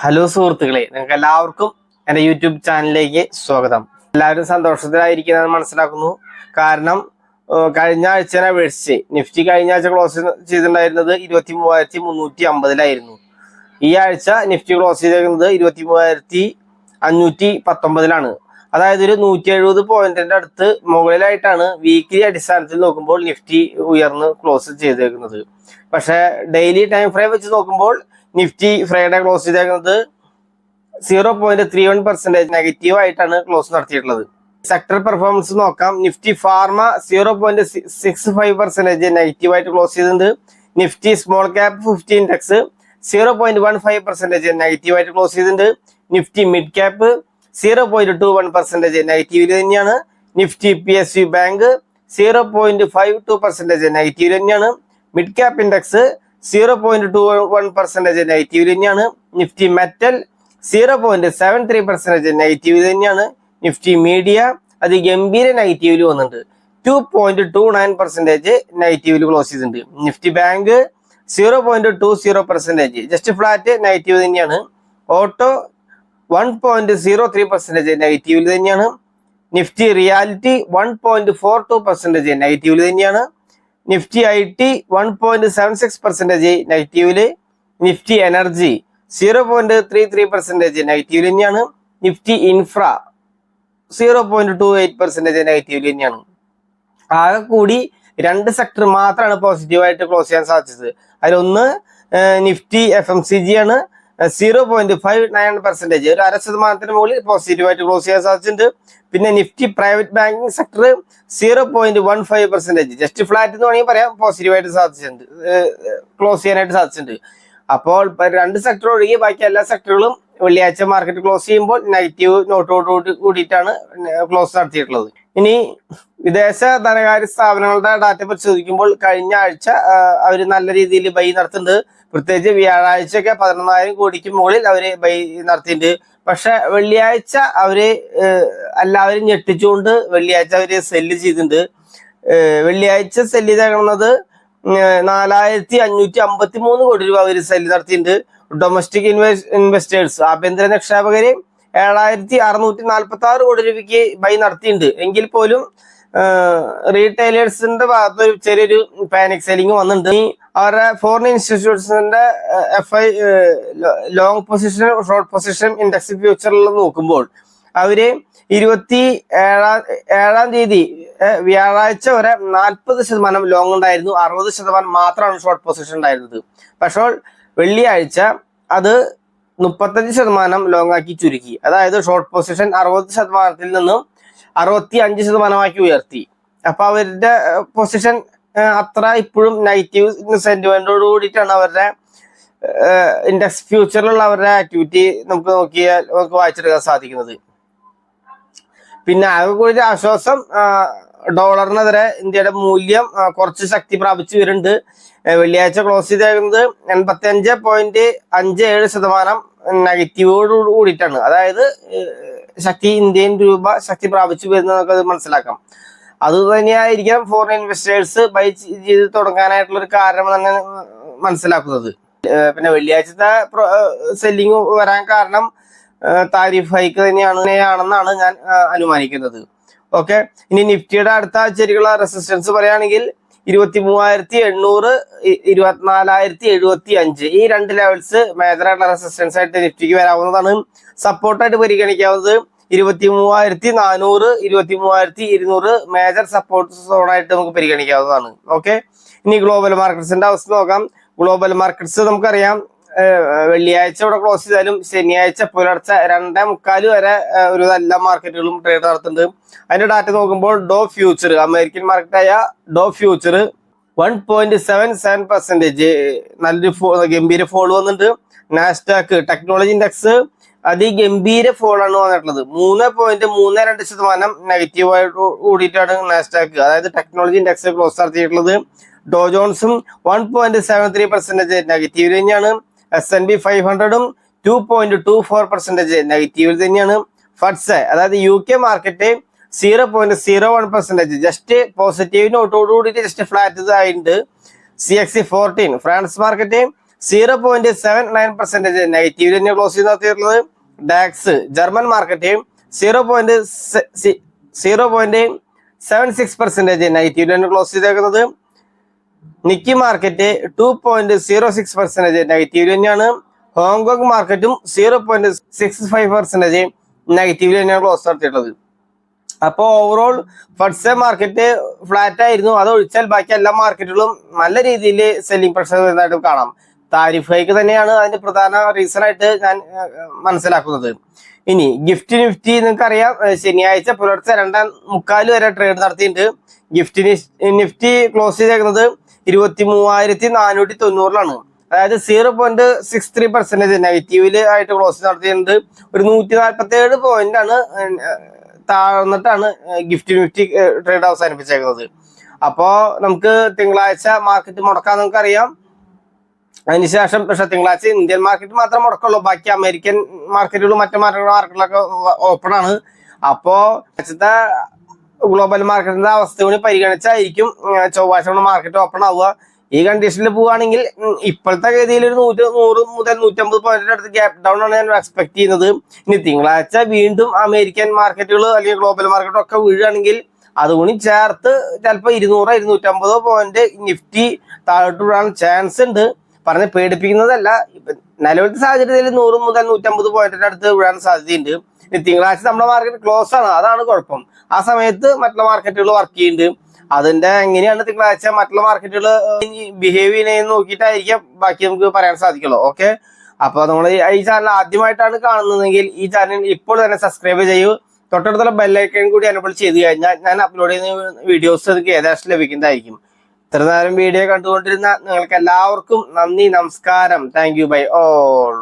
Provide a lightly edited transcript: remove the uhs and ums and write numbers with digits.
Hello സുഹൃത്തുക്കളെ, നിങ്ങൾക്ക് എല്ലാവർക്കും എൻ്റെ യൂട്യൂബ് ചാനലിലേക്ക് സ്വാഗതം. എല്ലാവരും സന്തോഷത്തിലായിരിക്കുന്നതെന്ന് മനസ്സിലാക്കുന്നു. കാരണം കഴിഞ്ഞ ആഴ്ചനെ അപേക്ഷിച്ച് നിഫ്റ്റി കഴിഞ്ഞ ആഴ്ച ക്ലോസ് ചെയ്തിട്ടുണ്ടായിരുന്നത് 23,350 ഈ ആഴ്ച നിഫ്റ്റി ക്ലോസ് ചെയ്തിരിക്കുന്നത് 23,519. അതായത് ഒരു 170 പോയിന്റിന്റെ അടുത്ത് മുകളിലായിട്ടാണ് വീക്കിലി അടിസ്ഥാനത്തിൽ നോക്കുമ്പോൾ നിഫ്റ്റി ഉയർന്ന് ക്ലോസ് ചെയ്തേക്കുന്നത്. പക്ഷെ ഡെയിലി ടൈം ഫ്രെയിം വെച്ച് നോക്കുമ്പോൾ നിഫ്റ്റി ഫ്രൈഡേ ക്ലോസ് ചെയ്തേക്കുന്നത് 0.31% നെഗറ്റീവ് ആയിട്ടാണ് ക്ലോസ് നടത്തിയിട്ടുള്ളത്. സെക്ടർ പെർഫോമൻസ് നോക്കാം. നിഫ്റ്റി ഫാർമ 0.65% നെഗറ്റീവ് ആയിട്ട് ക്ലോസ് ചെയ്തിട്ടുണ്ട്. Nifty small cap 50 index 0.15% negative ആയിട്ട് ക്ലോസ് ചെയ്തിട്ടുണ്ട്. നിഫ്റ്റി മിഡ് ക്യാപ്പ് 0.21% നെഗറ്റീവിൽ തന്നെയാണ്. നിഫ്റ്റി PSU ബാങ്ക് 0.52% നെഗറ്റീവ് തന്നെയാണ്. മിഡ് ക്യാപ്പ് ഇൻഡെക്സ് 0.21% നെഗറ്റീവ് തന്നെയാണ്. നിഫ്റ്റി മെറ്റൽ 0.73% നെഗറ്റീവ് തന്നെയാണ്. നിഫ്റ്റി മീഡിയ അതിഗംഭീര നെഗറ്റീവിൽ വന്നിട്ടുണ്ട്. 2.29% നെഗറ്റീവിൽ ക്ലോസ് ചെയ്തിട്ടുണ്ട്. Nifty bank 0.20% just flat negative തന്നെയാണ്. ഓട്ടോ 1.03% നെഗറ്റീവിൽ തന്നെയാണ്. നിഫ്റ്റി റിയാലിറ്റി 1.42% നെഗറ്റീവിൽ തന്നെയാണ്. Nifty IT 1.76% നെഗറ്റീവില്. നിഫ്റ്റി എനർജി 0.33% നെഗറ്റീവിൽ തന്നെയാണ്. നിഫ്റ്റി ഇൻഫ്ര 0.28% നെഗറ്റീവിൽ തന്നെയാണ്. ആകെ കൂടി 2 സെക്ടർ മാത്രമാണ് പോസിറ്റീവായിട്ട് ക്ലോസ് ചെയ്യാൻ സാധിച്ചത്. അതിലൊന്ന് നിഫ്റ്റി FMCG ആണ്. 0.59%, ഒരു 0.5% മുകളിൽ പോസിറ്റീവായിട്ട് ക്ലോസ് ചെയ്യാൻ സാധിച്ചിട്ടുണ്ട്. പിന്നെ Nifty private banking sector 0.15%, just flat എന്ന് വേണമെങ്കിൽ പറയാം, പോസിറ്റീവായിട്ട് സാധിച്ചിട്ടുണ്ട്, ക്ലോസ് ചെയ്യാനായിട്ട് സാധിച്ചിട്ടുണ്ട്. അപ്പോൾ 2 സെക്ടർ ഒഴികെ ബാക്കി എല്ലാ സെക്ടറുകളും വെള്ളിയാഴ്ച മാർക്കറ്റ് ക്ലോസ് ചെയ്യുമ്പോൾ നെഗറ്റീവ് നോട്ടോട് കൂടിയിട്ടാണ് ക്ലോസ് നടത്തിയിട്ടുള്ളത്. ഇനി വിദേശ ധനകാര്യ സ്ഥാപനങ്ങളുടെ ഡാറ്റ പരിശോധിക്കുമ്പോൾ കഴിഞ്ഞ ആഴ്ച അവർ നല്ല രീതിയിൽ ബൈ നടത്തുന്നുണ്ട്. പ്രത്യേകിച്ച് വ്യാഴാഴ്ചയൊക്കെ 11,000 കോടിക്ക് മുകളിൽ അവര് ബൈ നടത്തിയിട്ടുണ്ട്. പക്ഷെ വെള്ളിയാഴ്ച അവര് എല്ലാവരും ഞെട്ടിച്ചുകൊണ്ട് വെള്ളിയാഴ്ച അവര് സെല്ല് ചെയ്തിട്ടുണ്ട്. വെള്ളിയാഴ്ച സെല്ല് ചെയ്തേക്കുന്നത് 4,553 കോടി രൂപ അവര് സെല്ല് നടത്തിയിട്ടുണ്ട്. ഡൊമസ്റ്റിക് ഇൻവെസ്റ്റേഴ്സ് ആഭ്യന്തര നിക്ഷേപകര് 7,646 കോടി രൂപയ്ക്ക് ബൈ നടത്തിയിട്ടുണ്ട്. എങ്കിൽ പോലും റീറ്റെയിലേഴ്സിന്റെ ഭാഗത്ത് ചെറിയൊരു പാനിക് സെല്ലിങ് വന്നിട്ടുണ്ട്. അവരുടെ ഫോറിൻ ഇൻസ്റ്റിറ്റ്യൂഷൻസിന്റെ FI long position short position index ഫ്യൂച്ചറിൽ നോക്കുമ്പോൾ അവര് 27-ാം തീയതി വ്യാഴാഴ്ച വരെ 40% ലോങ് ഉണ്ടായിരുന്നു, 60% മാത്രമാണ് ഷോർട്ട് പൊസിഷൻ ഉണ്ടായിരുന്നത്. പക്ഷേ വെള്ളിയാഴ്ച അത് 35% ലോങ് ആക്കി ചുരുക്കി. അതായത് ഷോർട്ട് പൊസിഷൻ 60%-ൽ നിന്നും 65% ഉയർത്തി. അപ്പൊ അവരുടെ പൊസിഷൻ അത്ര ഇപ്പോഴും നെഗറ്റീവ് സെന്റിമെന്റോട് കൂടിയിട്ടാണ് അവരുടെ ഇൻഡെക്സ് ഫ്യൂച്ചറിലുള്ള അവരുടെ ആക്ടിവിറ്റി നമുക്ക് വായിച്ചെടുക്കാൻ സാധിക്കുന്നത്. പിന്നെ ആകെ കൂടി ആശ്വാസം, ഡോളറിനെതിരെ ഇന്ത്യയുടെ മൂല്യം കുറച്ച് ശക്തി പ്രാപിച്ചു വരുന്നുണ്ട്. വെള്ളിയാഴ്ച ക്ലോസ് ചെയ്തേക്കുന്നത് 85.57% നെഗറ്റീവോട് കൂടിയിട്ടാണ്. അതായത് ഇന്ത്യൻ രൂപ ശക്തി പ്രാപിച്ചു വരുന്നത് നമുക്ക് മനസ്സിലാക്കാം. അത് തന്നെയായിരിക്കാം ഫോറിൻ ഇൻവെസ്റ്റേഴ്സ് ബൈ ചെയ്ത് തുടങ്ങാനായിട്ടുള്ള ഒരു കാരണം തന്നെ മനസ്സിലാക്കുന്നത്. പിന്നെ വെള്ളിയാഴ്ചത്തെ സെല്ലിങ് വരാൻ കാരണം താരിഫ് ഹൈക്ക് തന്നെയാണെന്നാണ് ഞാൻ അനുമാനിക്കുന്നത്. ഓക്കെ, ഇനി നിഫ്റ്റിയുടെ അടുത്ത ആഴ്ചയിലുള്ള റെസിസ്റ്റൻസ് പറയുകയാണെങ്കിൽ 23,800, 24,075 ഈ 2 ലെവൽസ് മേജർ ആയിട്ടുള്ള റെസിസ്റ്റൻസ് ആയിട്ട് നിഫ്റ്റിക്ക് വരാവുന്നതാണ്. സപ്പോർട്ടായിട്ട് പരിഗണിക്കാവുന്നത് 23,400, 23,200 മേജർ സപ്പോർട്ട് സോണായിട്ട് നമുക്ക് പരിഗണിക്കാവുന്നതാണ്. ഓക്കെ, ഇനി ഗ്ലോബൽ മാർക്കറ്റ്സിന്റെ അവസ്ഥ നോക്കാം. ഗ്ലോബൽ മാർക്കറ്റ്സ് നമുക്കറിയാം, വെള്ളിയാഴ്ച ഇവിടെ ക്ലോസ് ചെയ്താലും ശനിയാഴ്ച പുലർച്ചെ 2:45 വരെ ഒരു എല്ലാ മാർക്കറ്റുകളും ട്രേഡ് നടത്തുന്നുണ്ട്. അതിന്റെ ഡാറ്റ നോക്കുമ്പോൾ ഡോ ഫ്യൂച്ചർ, അമേരിക്കൻ മാർക്കറ്റായ ഡോ ഫ്യൂച്ചർ 1.77% നല്ലൊരു ഗംഭീര ഫോൾ വന്നിട്ടുണ്ട്. നാസ്ഡാക്ക് ടെക്നോളജി ഇൻഡെക്സ് അതിഗംഭീര ഫോളാണ് വന്നിട്ടുള്ളത്. 3.32% നെഗറ്റീവായിട്ട് കൂടിയിട്ടാണ് നാസ്ഡാക്ക്, അതായത് ടെക്നോളജി ഇൻഡെക്സ് ക്ലോസ് നടത്തിയിട്ടുള്ളത്. ഡോ ജോൺസും 1.73% നെഗറ്റീവ് തന്നെയാണ്. S&P 500 2.24% നെഗറ്റീവിൽ തന്നെയാണ്. ഫഡ്സ് അതായത് UK മാർക്കറ്റ് 0.01% ജസ്റ്റ് പോസിറ്റീവ് നോട്ടോട് കൂടിയിട്ട് ജസ്റ്റ് ഫ്ലാറ്റ് ആയിട്ടുണ്ട്. CAC 40 ഫ്രാൻസ് മാർക്കറ്റ് 0.79% നെഗറ്റീവ് തന്നെ ക്ലോസ് ചെയ്ത് നടത്തിയിട്ടുള്ളത്. ഡാക്സ് ജർമ്മൻ മാർക്കറ്റ് 0.76% നെഗറ്റീവ് തന്നെ ക്ലോസ് ചെയ്തേക്കുന്നത്. നിക്കി മാർക്കറ്റ് 2.06% നെഗറ്റീവ് തന്നെയാണ്. ഹോങ്കോങ് മാർക്കറ്റും 0.65% നെഗറ്റീവ് തന്നെയാണ് ക്ലോസ് നടത്തിയിട്ടുള്ളത്. അപ്പോൾ ഓവറോൾ ഫഡ്സെ മാർക്കറ്റ് ഫ്ലാറ്റ് ആയിരുന്നു. അത് ഒഴിച്ചാൽ ബാക്കി എല്ലാ മാർക്കറ്റുകളും നല്ല രീതിയിൽ സെല്ലിംഗ് പ്രഷർ വരുന്നതായിട്ട് കാണാം. താരിഫ് ഹൈക്ക് തന്നെയാണ് അതിന്റെ പ്രധാന റീസൺ ആയിട്ട് ഞാൻ മനസ്സിലാക്കുന്നത്. ഇനി ഗിഫ്റ്റ് നിഫ്റ്റി നിങ്ങൾക്കറിയാം, ശനിയാഴ്ച പുലർച്ചെ 2:45 വരെ ട്രേഡ് നടത്തിയിട്ടുണ്ട്. ഗിഫ്റ്റ് നിഫ്റ്റി ക്ലോസ് ചെയ്തേക്കുന്നത് 23,490 അതായത് 0.63% നെഗറ്റീവില് ആയിട്ട് ക്ലോസ് നടത്തിയിട്ടുണ്ട്. ഒരു 147 പോയിന്റ് ആണ് താഴ്ന്നിട്ടാണ് ഗിഫ്റ്റ് നിഫ്റ്റി ട്രേഡ് അവസാനിപ്പിച്ചേക്കുന്നത്. അപ്പോ നമുക്ക് തിങ്കളാഴ്ച മാർക്കറ്റ് മുടക്കാൻ നമുക്കറിയാം. അതിനുശേഷം പക്ഷെ തിങ്കളാഴ്ച ഇന്ത്യൻ മാർക്കറ്റ് മാത്രമേ മുടക്കുള്ളൂ. ബാക്കി അമേരിക്കൻ മാർക്കറ്റുകളും മറ്റു മാർക്കറ്റിലൊക്കെ ഓപ്പൺ ആണ്. അപ്പോ ഗ്ലോബൽ മാർക്കറ്റിന്റെ അവസ്ഥ കൂടി പരിഗണിച്ചായിരിക്കും ചൊവ്വാഴ്ച മാർക്കറ്റ് ഓപ്പൺ ആവുക. ഈ കണ്ടീഷനിൽ പോവുകയാണെങ്കിൽ ഇപ്പോഴത്തെ ഗതിയിൽ ഒരു 100 മുതൽ 150 പോയിന്റിന്റെ അടുത്ത് ഗ്യാപ് ഡൗൺ ആണ് ഞാൻ എക്സ്പെക്ട് ചെയ്യുന്നത്. ഇനി തിങ്കളാഴ്ച വീണ്ടും അമേരിക്കൻ മാർക്കറ്റുകൾ അല്ലെങ്കിൽ ഗ്ലോബൽ മാർക്കറ്റ് ഒക്കെ വീഴുകയാണെങ്കിൽ അതുകൂടി ചേർത്ത് ചിലപ്പോൾ 200-250 പോയിന്റ് നിഫ്റ്റി താഴോട്ട് വിടാൻ ചാൻസ് ഉണ്ട്. പറഞ്ഞ് പേടിപ്പിക്കുന്നതല്ല, നിലവിലത്തെ സാഹചര്യത്തിൽ 100 മുതൽ 150 പോയിന്റിന്റെ അടുത്ത് വിടാൻ സാധ്യതയുണ്ട്. തിങ്കളാഴ്ച നമ്മുടെ മാർക്കറ്റ് ക്ലോസ് ആണ്, അതാണ് കുഴപ്പം. ആ സമയത്ത് മറ്റുള്ള മാർക്കറ്റുകൾ വർക്ക് ചെയ്യുന്നുണ്ട്. അതിന്റെ എങ്ങനെയാണ് തിങ്കളാഴ്ച മറ്റുള്ള മാർക്കറ്റുകൾ ബിഹേവ് ചെയ്യുന്നതെന്ന് നോക്കിയിട്ടായിരിക്കും ബാക്കി നമുക്ക് പറയാൻ സാധിക്കുള്ളൂ. ഓക്കെ, അപ്പൊ നമ്മൾ ഈ ചാനൽ ആദ്യമായിട്ടാണ് കാണുന്നതെങ്കിൽ ഈ ചാനൽ ഇപ്പോൾ തന്നെ സബ്സ്ക്രൈബ് ചെയ്യൂ. തൊട്ടടുത്തുള്ള ബെല്ലൈക്കൺ കൂടി എനേബിൾ ചെയ്ത് കഴിഞ്ഞാൽ ഞാൻ അപ്ലോഡ് ചെയ്യുന്ന വീഡിയോസ് നിങ്ങൾക്ക് ഏകദേശം ലഭിക്കുന്നതായിരിക്കും. ഇത്ര നേരം വീഡിയോ കണ്ടുകൊണ്ടിരുന്ന നിങ്ങൾക്ക് എല്ലാവർക്കും നന്ദി, നമസ്കാരം. Thank you bye all.